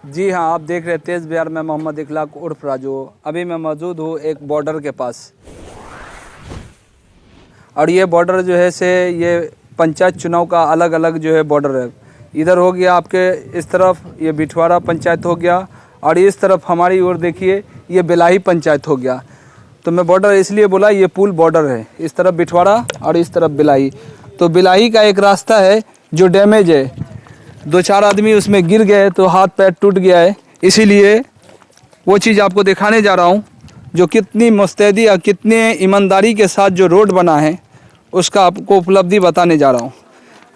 जी हाँ, आप देख रहे हैं तेज़ बिहार में मोहम्मद इखलाक उर्फ राजू। अभी मैं मौजूद हूँ एक बॉर्डर के पास, और ये बॉर्डर जो है से ये पंचायत चुनाव का अलग अलग जो है बॉर्डर है। इधर हो गया आपके इस तरफ ये बिठवाड़ा पंचायत हो गया, और इस तरफ हमारी ओर देखिए ये बेलाही पंचायत हो गया। तो मैं बॉर्डर इसलिए बोला, ये पुल बॉर्डर है, इस तरफ बिठवाड़ा और इस तरफ बेलाही। तो बेलाही का एक रास्ता है जो डैमेज है, 2-4 आदमी उसमें गिर गए तो हाथ पैर टूट गया है। इसीलिए वो चीज़ आपको दिखाने जा रहा हूँ, जो कितनी मुस्तैदी और कितने ईमानदारी के साथ जो रोड बना है उसका आपको उपलब्धि बताने जा रहा हूँ।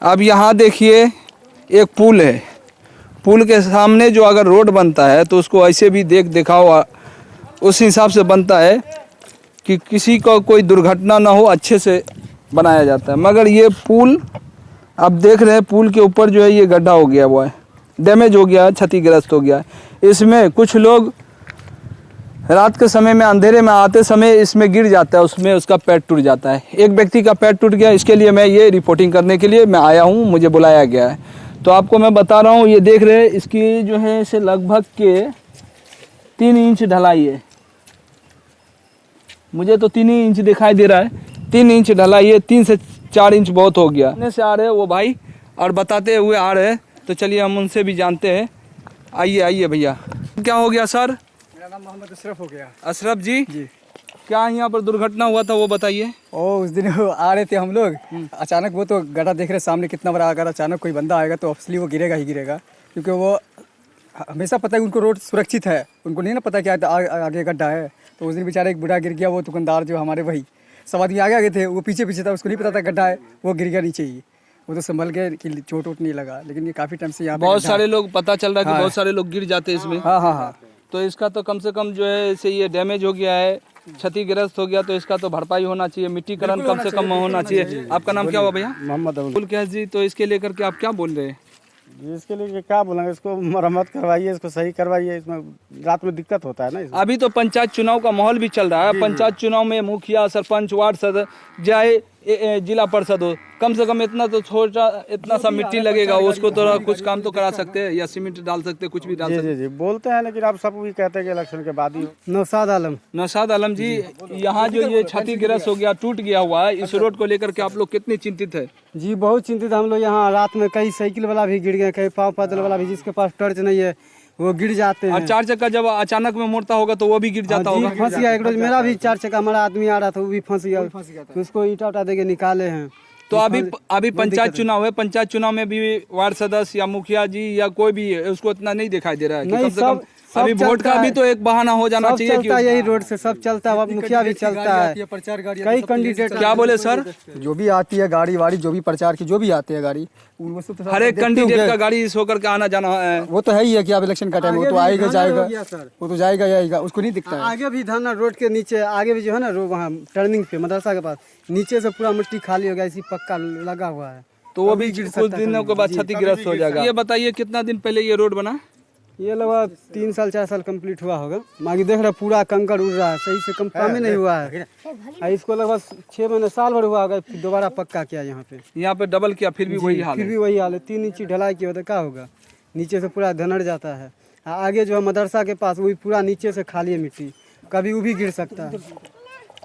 अब यहाँ देखिए एक पुल है, पुल के सामने जो अगर रोड बनता है तो उसको ऐसे भी दिखाओ उस हिसाब से बनता है कि किसी को कोई दुर्घटना ना हो, अच्छे से बनाया जाता है। मगर ये पुल आप देख रहे हैं, पुल के ऊपर जो है ये गड्ढा हो गया हुआ है, डैमेज हो गया है, क्षतिग्रस्त हो गया है। इसमें कुछ लोग रात के समय में अंधेरे में आते समय इसमें गिर जाता है, उसमें उसका पैर टूट जाता है। एक व्यक्ति का पैर टूट गया, इसके लिए मैं ये रिपोर्टिंग करने के लिए मैं आया हूँ, मुझे बुलाया गया है। तो आपको मैं बता रहा हूँ, ये देख रहे हैं इसकी जो है इसे लगभग के 3 इंच ढलाई है। मुझे तो 3 ही इंच दिखाई दे रहा है, 3 इंच ढलाई है, 3 से 4 इंच बहुत हो गया। से आ रहे हैं वो भाई और बताते हुए आ रहे हैं, तो चलिए हम उनसे भी जानते हैं। आइए आइए भैया, क्या हो गया सर? मेरा नाम मोहम्मद अशरफ हो गया। अशरफ जी, क्या यहाँ पर दुर्घटना हुआ था वो बताइए। उस दिन आ रहे थे हम लोग, अचानक वो तो गड्ढा देख रहे सामने कितना बड़ा, अगर अचानक कोई बंदा आएगा तो ऑब्वियसली वो गिरेगा ही गिरेगा, क्योंकि वो हमेशा पता है उनको रोड सुरक्षित है, उनको नहीं ना पता कि आगे गड्ढा है। तो उस दिन बेचारा एक बूढ़ा गिर गया, वो दुकानदार जो हमारे वही सब आदमी आगे आगे थे, वो पीछे पीछे था, उसको नहीं पता था गड्ढा है, वो गिर गया नीचे ही। वो तो संभल गए कि चोट वोट नहीं लगा, लेकिन ये काफ़ी टाइम से यहाँ बहुत सारे लोग, पता चल रहा है कि बहुत सारे लोग गिर जाते हैं इसमें। हाँ। तो इसका तो कम से कम जो है इसे ये डैमेज हो गया है, क्षतिग्रस्त हो गया, तो इसका तो भरपाई होना चाहिए, मिट्टीकरण कम से कम होना चाहिए। आपका नाम क्या हुआ भैया? मोहम्मद अबुल कैस जी। तो इसके लेकर के आप क्या बोल रहे हैं? इसके लिए क्या बोलेंगे, इसको मरम्मत करवाइए, इसको सही करवाइए, इसमें रात में दिक्कत होता है ना इसमें। अभी तो पंचायत चुनाव का माहौल भी चल रहा है। पंचायत चुनाव में मुखिया, सरपंच, वार्ड सदस्य, चाहे जिला परिषद हो, कम से कम इतना तो छोटा इतना सा मिट्टी लगेगा, उसको तो कुछ काम तो करा सकते हैं, या सीमेंट डाल सकते हैं, कुछ भी डाल सकते हैं। जी बोलते हैं, लेकिन आप सब भी कहते हैं कि इलेक्शन के बाद ही। नौशाद आलम जी, यहाँ जो ये क्षतिग्रस्त हो गया, टूट गया हुआ है, इस रोड को लेकर के आप लोग कितने चिंतित है? जी बहुत चिंतित। हम लोग यहाँ रात में कई साइकिल वाला भी गिर गए, कई पाँव पैदल वाला भी, जिसके पास टर्च नहीं है वो गिर जाते हैं। और 4 चक्का जब अचानक में मोड़ता होगा तो वो भी गिर जाता होगा। फंस गया एक रोज, मेरा भी 4 चक्का, हमारा आदमी आ रहा था, वो भी फंस गया, उसको ईंटा उठा देके निकाले हैं। तो अभी पंचायत चुनाव है, पंचायत चुनाव में भी वार्ड सदस्य या मुखिया जी या कोई भी है, उसको इतना नहीं दिखाई दे रहा है कि कम से कम अभी वोट का भी तो एक बहाना हो जाना चाहिए। चलता है यही रोड से, सब चलता है, मुखिया भी चलता है, कई कैंडिडेट। क्या बोले सर? जो भी आती है गाड़ी वाड़ी, जो भी प्रचार की जो भी आती है गाड़ी, हर एक कैंडिडेट का गाड़ी इस होकर के आना जाना है। वो तो है ही है कि अब इलेक्शन का टाइम वो तो आएगा जाएगा, वो तो जाएगा जाएगा, उसको नहीं दिखता है। आगे भी धरना रोड के नीचे, आगे भी जो है ना वहाँ टर्निंग पे मदरसा के पास, नीचे से पूरा मिट्टी खाली हो गया, इसी पक्का लगा हुआ है, तो वो भी कुछ दिनों के बाद क्षतिग्रस्त हो जाएगा। ये बताइए कितना दिन पहले ये रोड बना? ये लगभग 3 साल 4 साल कंप्लीट हुआ होगा। मांगी देख रहे पूरा कंकड़ उड़ रहा है, सही से काम ही नहीं हुआ है। इसको लगभग 6 महीने साल भर हुआ होगा, फिर दोबारा पक्का किया यहाँ पे। यहाँ पे डबल किया, फिर भी वही हाल है। फिर भी वही हाल है। 3 इंच ढलाई की क्या होगा, नीचे से पूरा धनड़ जाता है। आगे जो है मदरसा के पास, वही पूरा नीचे से खाली है मिट्टी, कभी वो भी गिर सकता है।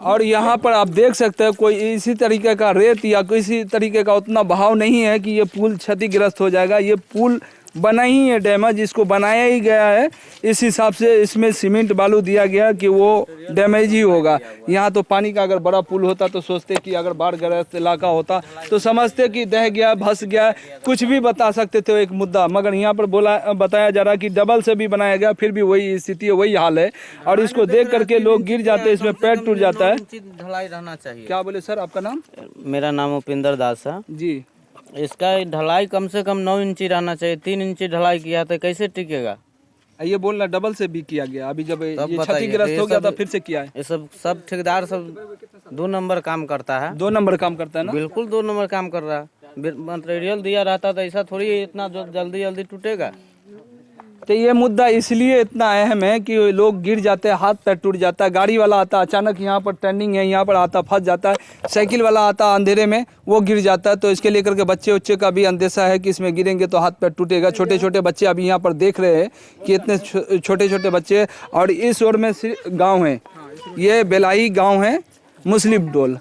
और यहाँ पर आप देख सकते हैं कोई इसी तरीके का रेत या किसी तरीके का उतना बहाव नहीं है कि ये पुल क्षतिग्रस्त हो जाएगा। ये पुल बना ही है डैमेज, इसको बनाया ही गया है इस हिसाब से, इसमें सीमेंट बालू दिया गया कि वो डैमेज ही होगा। यहाँ तो पानी का अगर बड़ा पुल होता तो सोचते कि अगर बाढ़ ग्रस्त इलाका होता तो समझते कि दह गया, भस गया, कुछ भी बता सकते थे एक मुद्दा। मगर यहाँ पर बताया जा रहा है कि डबल से भी बनाया गया, फिर भी वही स्थिति है, वही हाल है, और इसको देख करके लोग गिर जाते हैं, इसमें पैर टूट जाता है। ढलाई रहना चाहिए। क्या बोले सर, आपका नाम? मेरा नाम उपिंदर दास है जी। इसका ढलाई कम से कम 9 इंची रहना चाहिए, 3 इंची ढलाई किया तो कैसे टिकेगा? ये बोलना डबल से भी किया गया, अभी जब ये क्षतिग्रस्त हो गया था फिर से किया है। ये सब ठेकेदार सब 2 नंबर काम करता है। 2 नंबर काम करता है ना? बिल्कुल 2 नंबर काम कर रहा है। मटेरियल दिया रहता तो ऐसा थोड़ी इतना जल्दी टूटेगा। तो ये मुद्दा इसलिए इतना अहम है कि लोग गिर जाते हैं, हाथ पैर टूट जाता है, गाड़ी वाला आता अचानक यहाँ पर टर्निंग है, यहाँ पर आता फंस जाता है, साइकिल वाला आता अंधेरे में वो गिर जाता है। तो इसके लेकर के बच्चे उच्चे का भी अंदेशा है कि इसमें गिरेंगे तो हाथ पैर टूटेगा। छोटे छोटे बच्चे अभी यहाँ पर देख रहे हैं कि इतने छोटे छोटे बच्चे, और इस ओर में गाँव है, ये बेलाई गाँव है मुस्लिम टोल,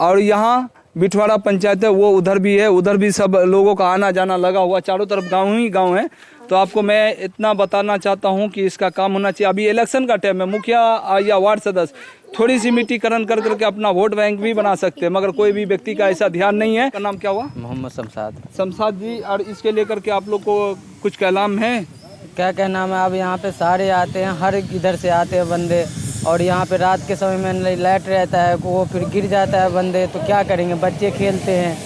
और यहाँ बिठवाड़ा पंचायत है वो उधर भी है, उधर भी सब लोगों का आना जाना लगा हुआ, चारों तरफ गाँव ही गाँव है। तो आपको मैं इतना बताना चाहता हूं कि इसका काम होना चाहिए। अभी इलेक्शन का टाइम है, मुखिया या वार्ड सदस्य थोड़ी सी मिट्टीकरण कर करके अपना वोट बैंक भी बना सकते हैं, मगर कोई भी व्यक्ति का ऐसा ध्यान नहीं है। का नाम क्या हुआ? मोहम्मद शमशाद जी। और इसके लेकर के आप लोग को कुछ कहलाम है? क्या कहना है, अब यहाँ पे सारे आते हैं, हर इधर से आते हैं बंदे, और यहाँ पे रात के समय में लाइट रहता है, वो फिर गिर जाता है बंदे, तो क्या करेंगे, बच्चे खेलते हैं।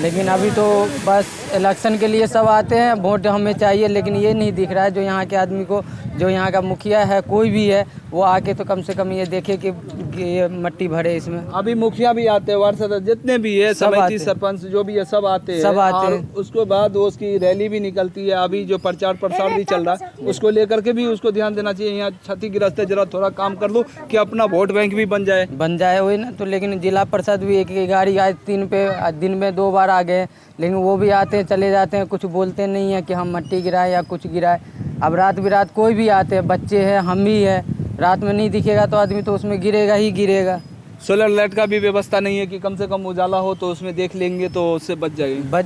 लेकिन अभी तो बस इलेक्शन के लिए सब आते हैं, वोट हमें चाहिए, लेकिन ये नहीं दिख रहा है जो यहाँ के आदमी को, जो यहाँ का मुखिया है कोई भी है, वो आके तो कम से कम ये देखे कि ये मट्टी भरे इसमें। अभी मुखिया भी आते हैं, वार्ड सदस्य जितने भी है, समिति सरपंच जो भी है सब आते हैं, और उसके बाद उसकी रैली भी निकलती है। अभी जो प्रचार प्रसार भी चल रहा है उसको लेकर के भी उसको ध्यान देना चाहिए। यहाँ क्षतिग्रस्त है, जरा थोड़ा काम कर लो कि अपना वोट बैंक भी बन जाए वही ना। तो लेकिन जिला परिषद भी एक गाड़ी आज दिन में 2 बार आ गए, लेकिन वो भी आते हैं चले जाते हैं, कुछ बोलते नहीं है कि हम मट्टी गिराए या कुछ गिराए। अब रात बिरात कोई भी आते हैं, बच्चे हैं, हम भी है, रात में नहीं दिखेगा तो आदमी तो उसमें गिरेगा ही गिरेगा। सोलर लाइट का भी व्यवस्था नहीं है कि कम से कम उजाला हो तो उसमें देख लेंगे तो उससे बच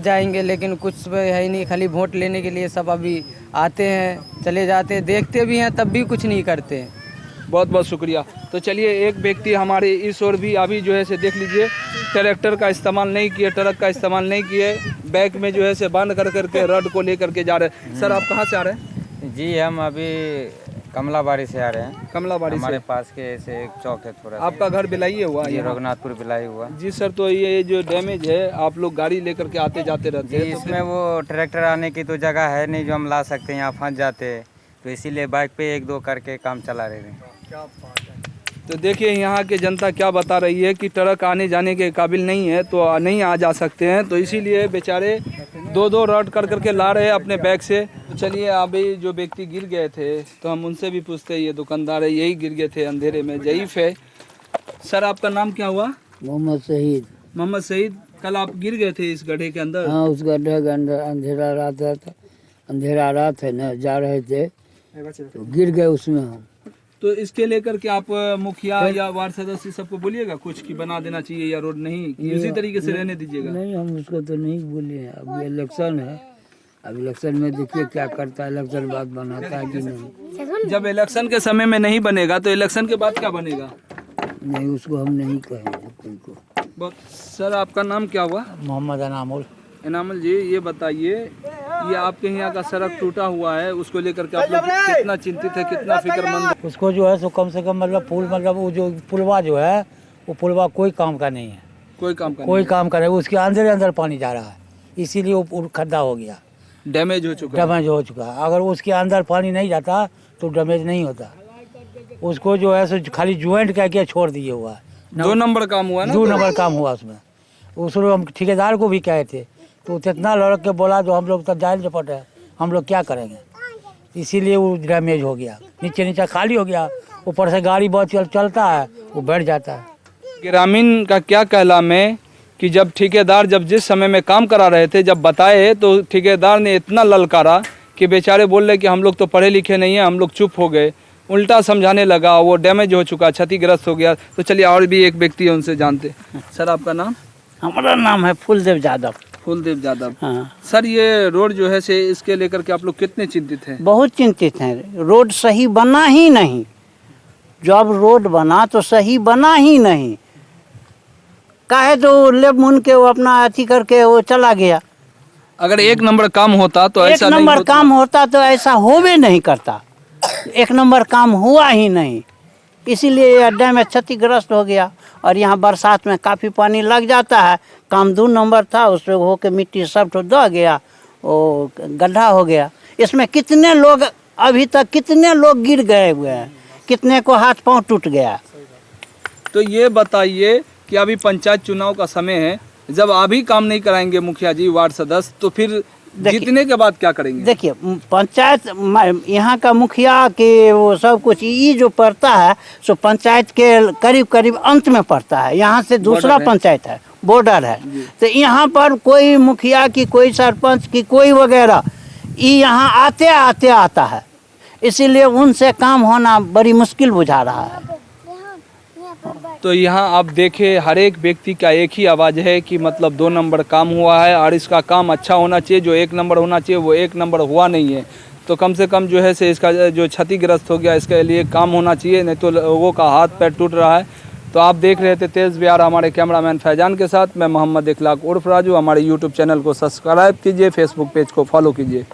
जाएंगे। लेकिन कुछ है ही नहीं, खाली वोट लेने के लिए सब अभी आते हैं चले जाते हैं, देखते भी हैं तब भी कुछ नहीं करते हैं। बहुत बहुत शुक्रिया। तो चलिए एक व्यक्ति हमारे इस ओर भी अभी जो है से देख लीजिए, ट्रैक्टर का इस्तेमाल नहीं किए, ट्रक का इस्तेमाल नहीं किए, बैग में जो है से बंद कर करके रड को लेकर के जा रहे हैं। सर आप कहाँ से आ रहे हैं? जी हम अभी कमलाबाड़ी से आ रहे हैं। कमलाबाड़ी से? हमारे पास के ऐसे एक चौक है थोड़ा। आपका घर बिलाइए हुआ? जी रघुनाथपुर बिलाई हुआ। जी सर, तो ये जो डैमेज है आप लोग गाड़ी लेकर के आते जाते रहते हैं, तो इसमें वो ट्रैक्टर आने की तो जगह है नहीं जो हम ला सकते हैं, यहाँ फंस जाते हैं, तो इसीलिए बाइक पे 1-2 करके काम चला रहे हैं। तो देखिए यहाँ के जनता क्या बता रही है कि ट्रक आने जाने के काबिल नहीं है तो नहीं आ जा सकते हैं, तो इसीलिए बेचारे 2-2 रड कर करके ला रहे हैं अपने बैग से। तो चलिए अभी जो व्यक्ति गिर गए थे तो हम उनसे भी पूछते हैं, ये दुकानदार है यही गिर गए थे अंधेरे में, जईफ है। सर आपका नाम क्या हुआ? मोहम्मद शहीद। मोहम्मद शहीद, कल आप गिर गए थे इस गड्ढे के अंदर? हाँ, उस गड्ढे के अंदर अंधेरा रात है ना, जा रहे थे तो गिर गए उसमें हम। तो इसके लेकर के आप मुखिया या वार्ड सदस्य सबको बोलिएगा कुछ कि बना देना चाहिए या रोड नहीं, कि इसी तरीके से रहने दीजिएगा? नहीं, हम उसको तो नहीं बोले हैं, अभी इलेक्शन है, अब इलेक्शन में देखिए क्या करता है, इलेक्शन बाद बनाता है कि नहीं। जब इलेक्शन के समय में नहीं बनेगा तो इलेक्शन के बाद क्या बनेगा? नहीं, उसको हम नहीं कहेंगे कोई को। सर आपका नाम क्या हुआ? मोहम्मद अनामुल। इनामुल जी, ये बताइए, ये आपके यहाँ का सड़क टूटा हुआ है, उसको लेकर के आप लोग कितना चिंतित है, कितना फिक्रमंद? उसको जो है सो कम से कम मतलब पुल, मतलब वो जो पुलवा जो है वो पुलवा कोई काम का नहीं है, कोई काम का कोई काम का नहीं, उसके अंदर पानी जा रहा है, इसीलिए वो पुल खड्डा हो गया, डैमेज हो चुका है। अगर उसके अंदर पानी नहीं जाता तो डैमेज नहीं होता। उसको जो है सो खाली ज्वाइंट कह के छोड़ दिए हुआ है। 2 नंबर काम हुआ ना? 2 नंबर काम हुआ उसमें। उसको हम ठेकेदार को भी कहे थे तो इतना लड़क के बोला, जो हम लोग तब जाए चपट है, हम लोग क्या करेंगे, इसीलिए वो डैमेज हो गया, नीचे खाली हो गया, ऊपर से गाड़ी बहुत चलता है वो बैठ जाता है। ग्रामीण का क्या कहना है कि जब ठेकेदार जिस समय में काम करा रहे थे, जब बताए तो ठेकेदार ने इतना ललकारा कि बेचारे बोल रहे कि हम लोग तो पढ़े लिखे नहीं हैं, हम लोग चुप हो गए, उल्टा समझाने लगा, वो डैमेज हो चुका, क्षतिग्रस्त हो गया। तो चलिए और भी एक व्यक्ति है, उनसे जानते। सर आपका नाम? हमारा नाम है फूलदेव यादव। फूलदेव यादव। हाँ। सर ये रोड जो है से इसके लेकर के आप लोग कितने चिंतित हैं? बहुत चिंतित हैं, रोड सही बना ही नहीं, जब रोड बना तो सही बना ही नहीं, काहे तो लेब मुन के वो अपना अथी करके वो चला गया। अगर 1 नंबर काम होता तो ऐसा एक नहीं नंबर होता। काम होता तो ऐसा होवे नहीं करता, 1 नंबर काम हुआ ही नहीं, इसीलिए अड्डे में क्षतिग्रस्त हो गया। और यहाँ बरसात में काफ़ी पानी लग जाता है, काम 2 नंबर था, उसमें होके मिट्टी सब तो दह गया, वो गड्ढा हो गया। इसमें कितने लोग अभी तक कितने लोग गिर गए हुए हैं, कितने को हाथ पांव टूट गया। तो ये बताइए कि अभी पंचायत चुनाव का समय है, जब अभी काम नहीं कराएंगे मुखिया जी, वार्ड सदस्य, तो फिर जीतने के बाद क्या करेंगे? देखिए पंचायत यहाँ का मुखिया के वो सब कुछ ये जो पड़ता है सो पंचायत के करीब करीब अंत में पड़ता है। यहाँ से दूसरा बॉर्डर है। पंचायत है, बॉर्डर है। तो यहाँ पर कोई मुखिया की, कोई सरपंच की, कोई वगैरह ये यहाँ आते आते आता है, इसीलिए उनसे काम होना बड़ी मुश्किल बुझा रहा है। तो यहाँ आप देखें हर एक व्यक्ति का एक ही आवाज़ है कि मतलब 2 नंबर काम हुआ है और इसका काम अच्छा होना चाहिए। जो 1 नंबर होना चाहिए वो 1 नंबर हुआ नहीं है। तो कम से कम जो है से इसका जो क्षतिग्रस्त हो गया इसके लिए काम होना चाहिए, नहीं तो लोगों का हाथ पैर टूट रहा है। तो आप देख रहे थे तेज़ बिहार हमारे कैमरामैन फैजान के साथ। मैं मोहम्मद इखलाक उर्फ राजू। हमारे यूट्यूब चैनल को सब्सक्राइब कीजिए, फेसबुक पेज को फॉलो कीजिए।